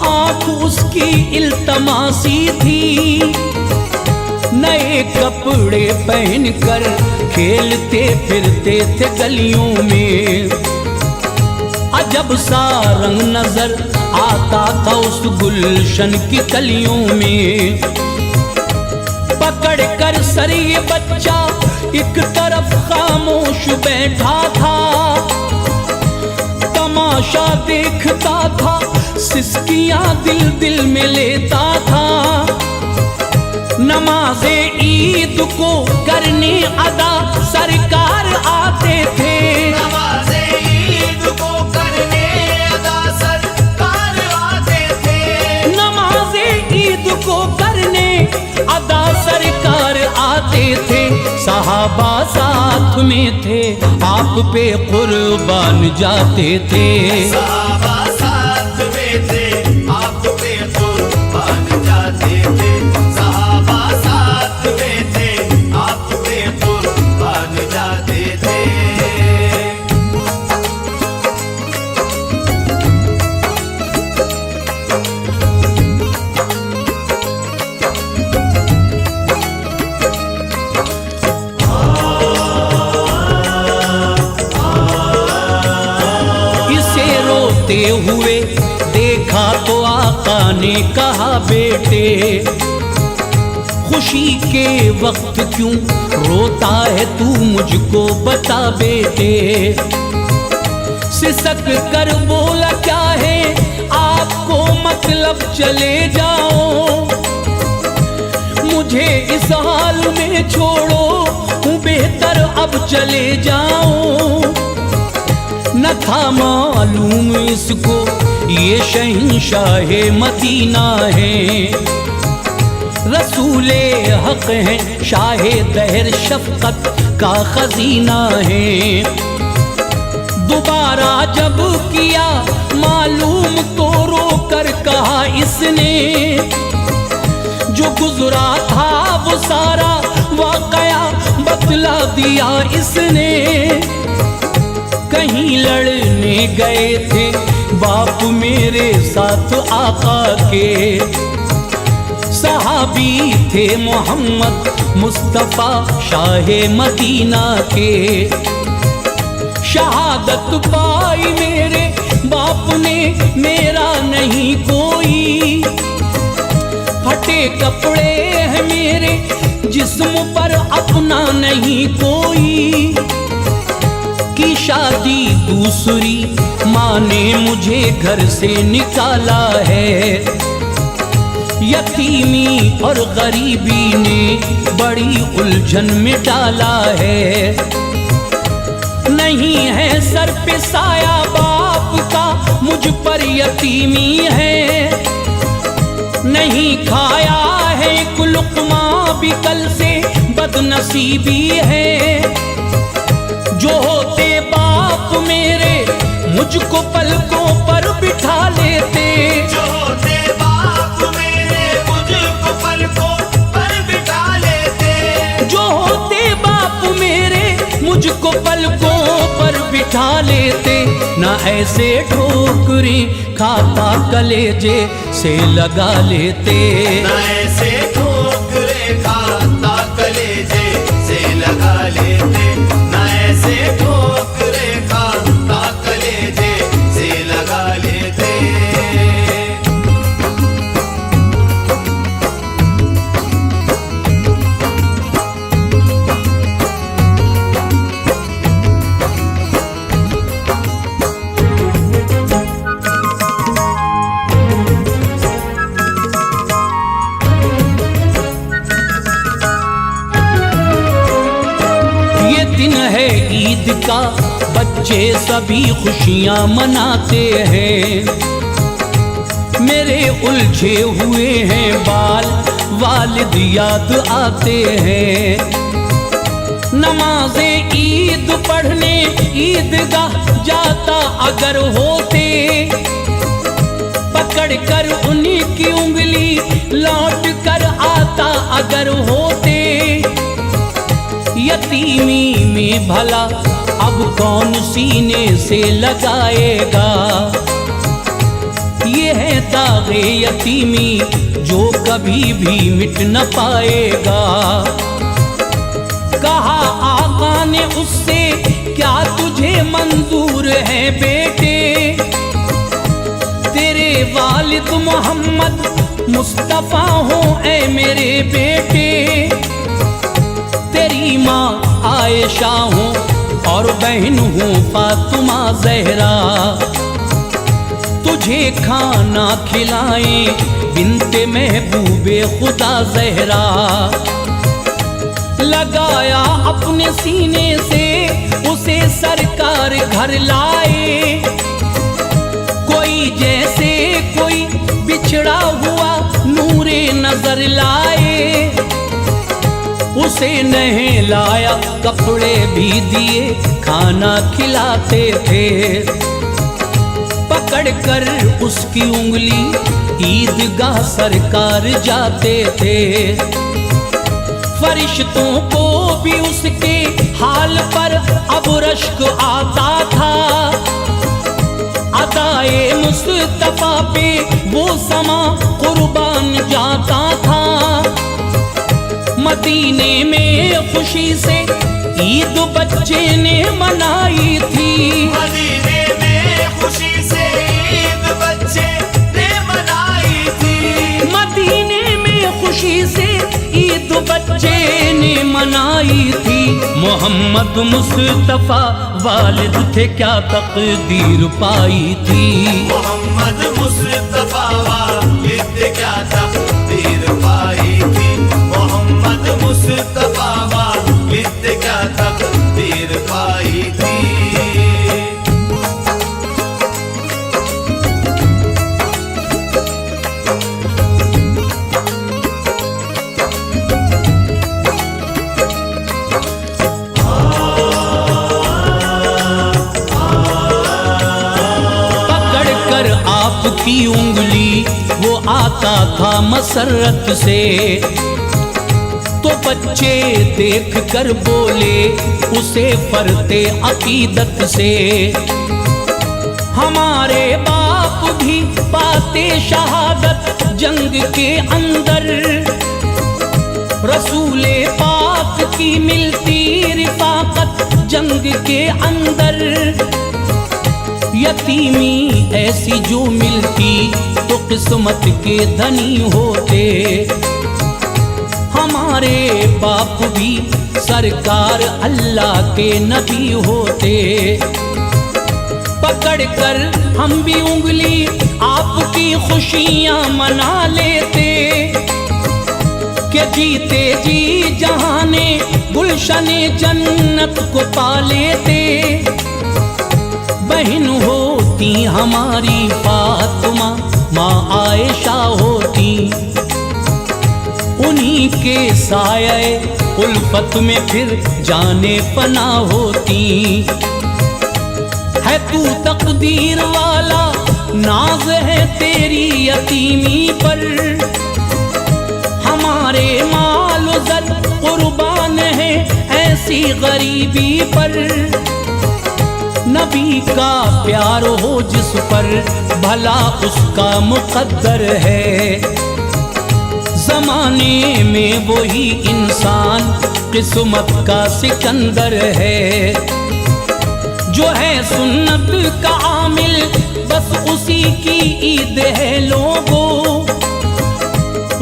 आंख उसकी इल्तमासी थी। नए कपड़े पहनकर खेलते फिरते थे गलियों में। अजब सा रंग नजर आता था उस गुलशन की कलियों में। पकड़ कर सर ये बच्चा एक तरफ खामोश बैठा था, तमाशा देखता था, सिसकियां दिल दिल में लेता था। नमाज़े ईद को करने अदा सरकार आते थे, नमाज़े ईद को करने अदा सरकार आते थे, नमाज़े ईद को करने अदा सरकार आते थे। सहाबा साथ में थे, आप पे कुर्बान जाते थे। सहाबा साथ में थे, आप पे कुर्बान जाते थे। सहाबा साथ में थे, आप पे कुर्बान जाते थे। इसे रोते हुए देखा तो आका ने कहा, बेटे खुशी के वक्त क्यों रोता है तू, मुझको बता बेटे। सिसक कर बोला, क्या है आपको मतलब, चले जाओ मुझे इस हाल में छोड़ो, हूँ बेहतर अब चले जाओ। न था मालूम इसको ये शहंशाहे मदीना है, रसूले हक है, शाहे दहर शफकत का खजीना है। दोबारा जब किया मालूम तो रो कर कहा इसने, जो गुजरा था वो सारा वाकया बतला दिया इसने। कहीं लड़ने गए थे बाप मेरे साथ आका के, सहाबी थे मोहम्मद मुस्तफा शाहे मदीना के। शहादत पाई मेरे बाप ने, मेरा नहीं कोई, फटे कपड़े हैं मेरे जिस्म पर अपना नहीं कोई। की शादी दूसरी माँ ने मुझे घर से निकाला है, यतीमी और गरीबी ने बड़ी उलझन में डाला है। नहीं है सर पे साया बाप का, मुझ पर यतीमी है, नहीं खाया है एक लुक़मा भी कल से बदनसीबी है। जो होते बाप मेरे मुझको पलकों पर बिठा लेते, जो होते बाप मेरे मुझको पलकों पर बिठा लेते, जो होते बाप मेरे मुझको पलकों पर बिठा लेते। ना ऐसे ठोकरे खाता कलेजे से लगा लेते, न ऐसे ठोकरे खाता कलेजे से लगा लेते, न ऐसे ठोकरे खाता कलेजे से लगा लेते। दिन है ईद का, बच्चे सभी खुशियां मनाते हैं। मेरे उलझे हुए हैं बाल, वालिद याद आते हैं। नमाज़े ईद पढ़ने ईदगाह जाता अगर होते, पकड़ कर उन्हीं की उंगली लौट कर आता अगर होते। यतीमी में भला अब कौन सीने से लगाएगा, ये है दागे यतीमी जो कभी भी मिट न पाएगा। कहा आका ने उससे, क्या तुझे मंजूर है बेटे, तेरे वालिद मोहम्मद मुस्तफा हो ऐ मेरे बेटे, तेरी माँ आयशा हूँ और बहन हूँ फातिमा ज़हरा, तुझे खाना खिलाएं बिन्ते महबूबे खुदा ज़हरा। लगाया अपने सीने से उसे सरकार घर लाए, कोई जैसे कोई बिछड़ा हुआ नूरे नजर लाए, उसे नहलाया कपड़े भी दिए खाना खिलाते थे, पकड़ कर उसकी उंगली ईदगाह सरकार जाते थे। फरिश्तों को भी उसके हाल पर अब रश्क आता था, अदाए मुस्तफा पे वो समा कुर्बान जाता था। मदीने में खुशी से ईद बच्चे ने मनाई थी, मदीने में खुशी से ईद बच्चे ने मनाई थी, मदीने में खुशी से ईद बच्चे ने मनाई थी। मोहम्मद मुस्तफा वालिद थे क्या तकदीर पाई थी, मोहम्मद मुस्तफा वालिद क्या तकदीर पाई थी, मोहम्मद मुस्तफा वालिद क्या तकदीर पाई थी। आपकी उंगली वो आता था मसरत से, तो बच्चे देख कर बोले उसे फरते अकीदत से। हमारे बाप भी पाते शहादत जंग के अंदर, रसूले पाक की मिलती रिफाकत जंग के अंदर। यतीमी ऐसी जो मिलती तो किस्मत के धनी होते, हमारे बाप भी सरकार अल्लाह के नबी होते। पकड़ कर हम भी उंगली आपकी खुशियां मना लेते, कि जीते जी जहाने गुलशने जन्नत को पा लेते। बहन होती हमारी फातिमा, माँ आयशा होती, उन्हीं के साये उल्फत में फिर जाने पना होती। है तू तकदीर वाला, नाज है तेरी यतीमी पर, हमारे माल ज़र कुर्बान है ऐसी गरीबी पर। नबी का प्यार हो जिस पर, भला उसका मुकद्दर है। जमाने में वही इंसान किस्मत का सिकंदर है, जो है सुन्नत का आमिल बस उसी की ईद है लोगों।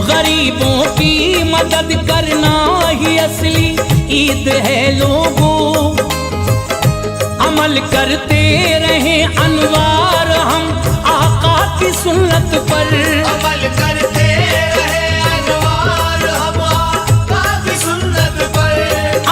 गरीबों की मदद करना ही असली ईद है लोगों। अमल करते रहे अनवार हम आका की सुन्नत पर, अमल करते रहे अनवार हम आका की सुन्नत पर,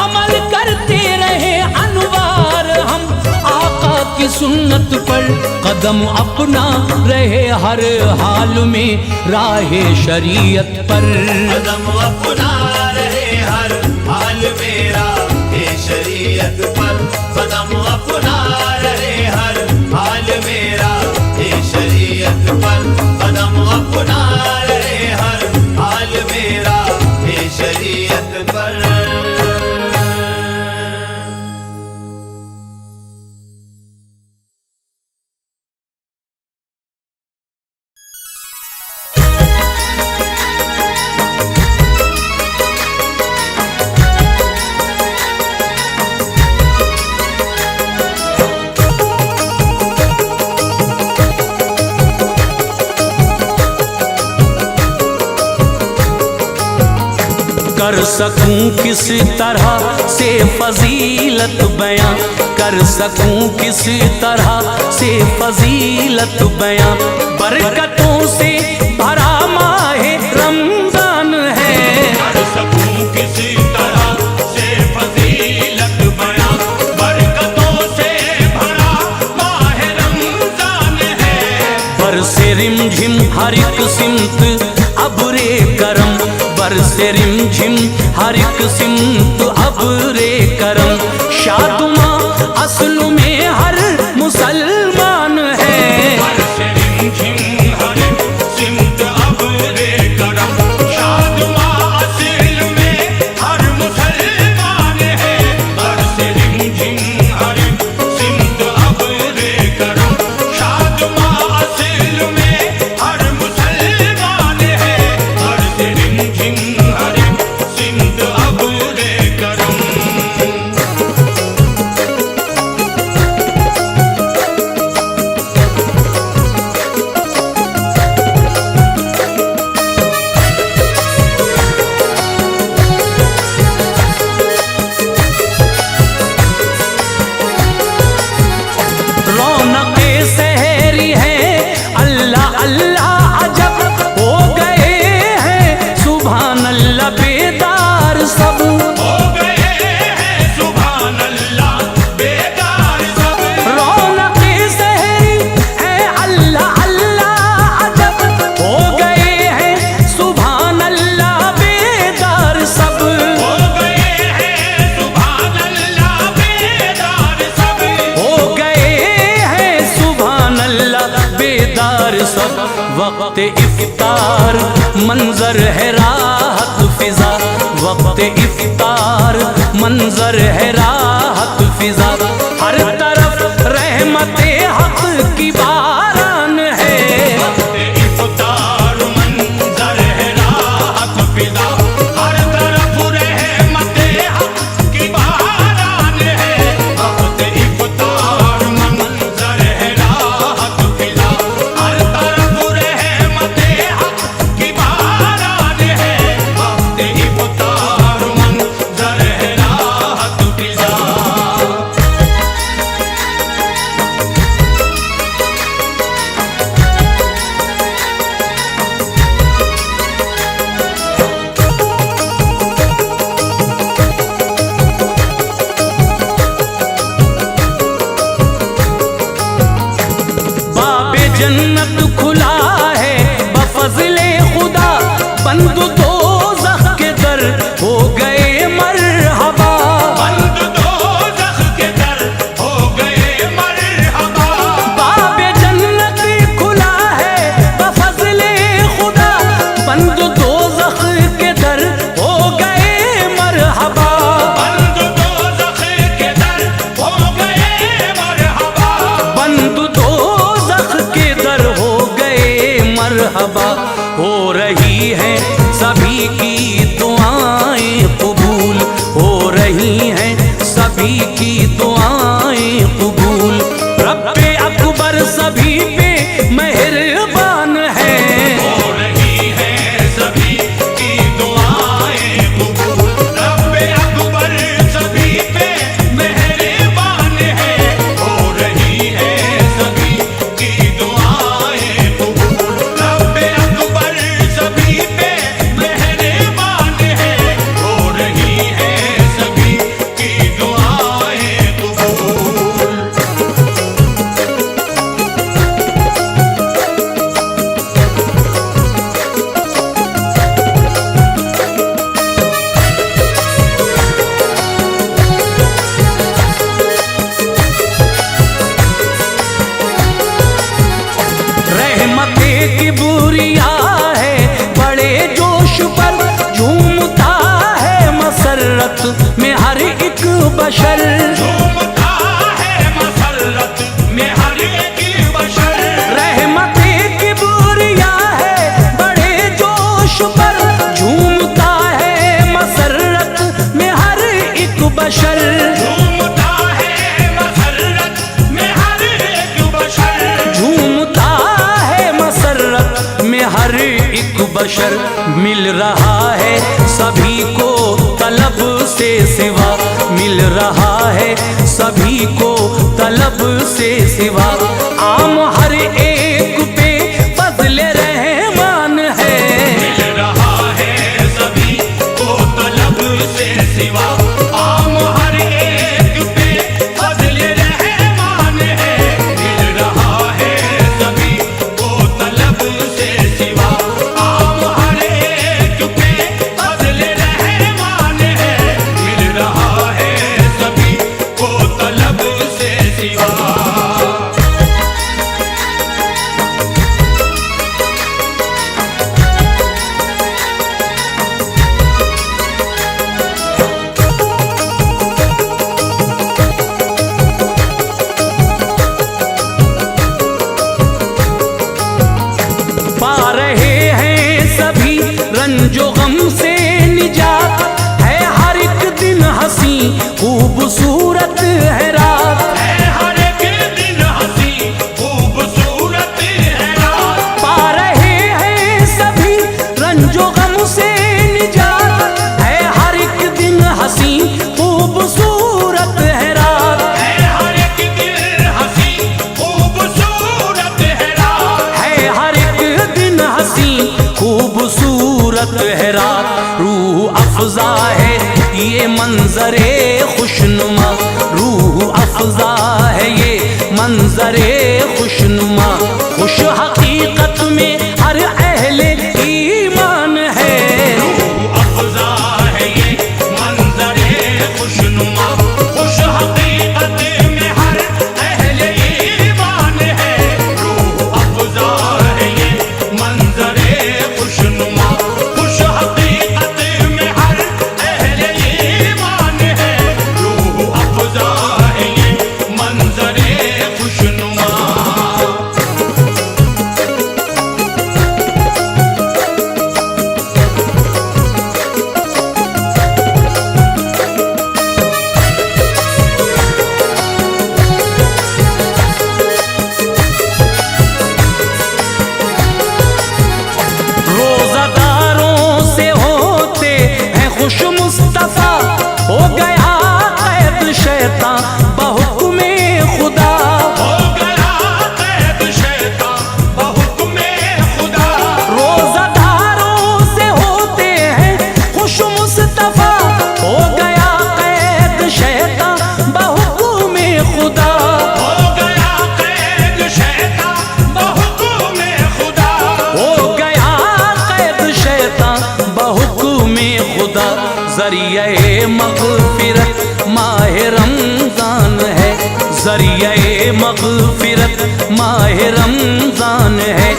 अमल करते रहे अनवार हम आका की सुन्नत पर। कदम अपना रहे हर हाल में राहे शरीयत पर, कदम अपना रहे हर हाल में राहे शरीयत पर, कदम अपना रहे हर हाल में राहे शरीयत पर, कदम अपना रहे हर हाल में राहे शरीयत पर। कर सकूं किस तरह से फजीलत बयां, कर सकूं किस तरह से फजीलत बयां। बरकतों से भरा माहे रमजान है, कर सकूं किसी तरह से फजीलत बयां, बरकतों से भरा माह रमजान है। बरसे रिमझिम हर एक सिमत अबरे करम, बरसे रिमझिम हर एक सिमत अबरे करम। शादुमा असल में हर मुसलमान है, बरसे रिमझिम हर सिमत अबरे करम। शादुमा असल में हर मुसलमान है, बरसे रिमझिम हर सिमत अबरे करम। शादुमा असल में हर मुसलमान है, बरसे रिमझिम हर सिमत अबरे करम। रौनके सहरी है अल्लाह अल्लाह अजब, हो गए हैं सुभान अल्लाह बेदार सब। हो गए हैं सुभान अल्लाह बेदार सब। रौनके सहरी है अल्लाह अल्लाह अजब, हो गए हैं सुभान अल्लाह बेदार सब। हो गए हैं सुभान अल्लाह बेदार सब। हो गए हैं सुभान अल्लाह बेदार सब। वक्त इफ्तार मंजर है राहत फिजा, वक्त इफ्तार मंजर है राहत फिजा। हर तरफ रहमते हक की बारान है, इफ्तार मंजर है राहत फिजा। हर तरफ रहमते हक की बारान है, वक्त इफ्तार मंजर है राहत फिजा। हर तरफ रहमते हक की बारान है, वक्त इफ्तार मंजर है राहत फिजा। बाबे जन्नत खुला है बफज़ले खुदा, बंद दोज़ख के दर हो गए मरहबा। बंद दोज़ख के दर हो गए मरहबा। बाबे जन्नत खुला है बफज़ले खुदा, बंद दोज़ख के दर हो गए मरहबा। बंद दोज़ख के दर हो गए मरहबा। बंद दोज़ख के दर हो गए मरहबा। हो रही है सभी की दुआएं कबूल, हो रही हैं सभी की दुआएं कबूल। रब्बे अकबर सभी पे मेहरबान है, हो रही है सभी की दुआएं कबूल। रब्बे अकबर सभी पे मेहरबान है, हो रही है सभी की दुआएं कबूल। रब्बे अकबर सभी पे मेहरबान है, हो रही है सभी की दुआएं कबूल। रहमते की बुरिया है बड़े जोश पर, झूमता है मसरत में हर एक बशर। झूमता है मसरत में हर एक बशर। रहमते की बुरिया है बड़े जोश पर, झूमता है मसरत में हर एक बशर। झूमता है मसरत में हर एक बशर। झूमता है मसरत में हर एक बशर मिल रहा है सभी को तलब से सिवा, मिल रहा है सभी को तलब से सिवा। आम हर एक पे फज़्ल रहमान है, मिल रहा है सभी को तलब से सिवा। आम हर एक पे फज़्ल रहमान है, मिल रहा है सभी को तलब से सिवा। आम हर एक पे फज़्ल रहमान है, मिल रहा है सभी को तलब से सिवा। पा रहे हैं सभी रंजो गम से निजात, है हर एक दिन हंसी खूबसूरत है रात, है हर एक दिन हंसी खूबसूरत है रात। पा रहे हैं सभी रंजो गम से निजात, है हर एक दिन हंसी खूबसूरत है रात, है हर एक दिन हंसी खूबसूरत है रात। है हर एक दिन हंसी खूबसूरत है रात। रूह अफ़ज़ा है ये मंजरे खुशनुमा, रूह अफ़ज़ा है ये मंजरे खुशनुमा। खुश हकीकत में हर अहले ईमान है, अफ़ज़ा है ये मंज़रे खुशनुमा। खुश हकीकत में हर अहले ईमान है, रूह अफ़ज़ा है ये मंज़रे खुशनुमा। खुश हकीकत में हर अहले ईमान है, रूह अफ़ज़ा है ये मंज़रे खुशनुमा। रोज़ादारों से होते हैं खुश मुस्तफ़ा, हो गया कैद शैतान बहुक्मे खुदा, हो गया कैद शैतान बहुक्मे खुदा। रोज़ादारों से होते हैं खुश मुस्तफ़ा, हो गया कैद शैतान बहुक्मे खुदा, हो गया कैद शैतान बहुक्मे खुदा। हो गया कैद शैतान बहुक्मे खुदा। ज़रिए मग़फ़िरत माह रमज़ान है, ज़रिए मग़फ़िरत माह रमज़ान है।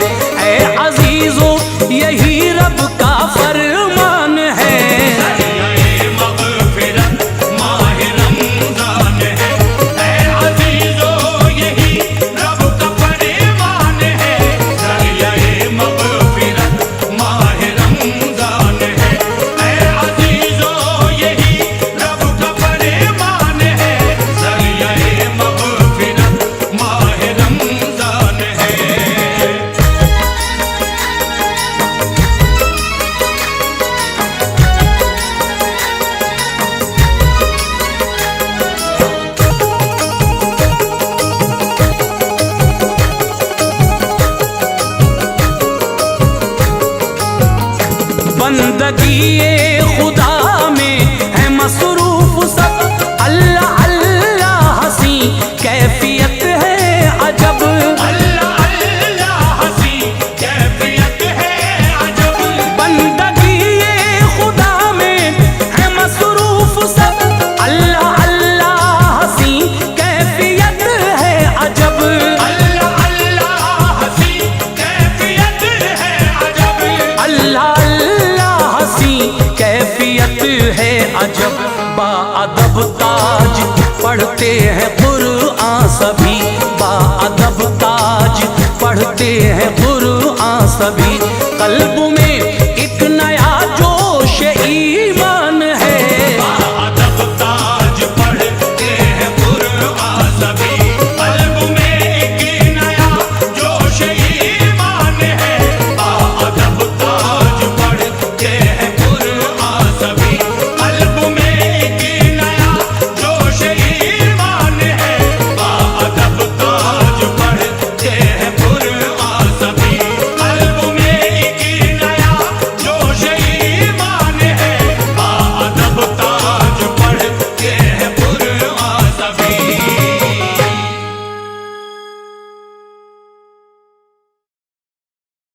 ऐ अज़ीज़ों यही रब का फरमान है, ज़रिए मग़फ़िरत माह रमज़ान है। ऐ अज़ीज़ों यही रब का फरमान है, ज़रिए मग़फ़िरत माह रमज़ान है। ऐ अज़ीज़ों यही रब का फरमान है, ज़रिए मग़फ़िरत माह रमज़ान है। बंदगी ये खुदा में है मसरूफ सब, अल्लाह अल्लाह हंसी कैफियत है अजब, अल्लाह अल्लाह हंसी कैफियत है अजब। बंदगी ये खुदा में है मसरूफ सब, अल्लाह अल्लाह हंसी कैफियत है अजब, अल्लाह अल्लाह हंसी कैफियत है अजब। अल्लाह अल्लाह हंसी कैफियत है अजब। बाअदब ताज पढ़ते हैं कुरआन सभी, बाअदब ताज पढ़ते हैं कुरआन सभी।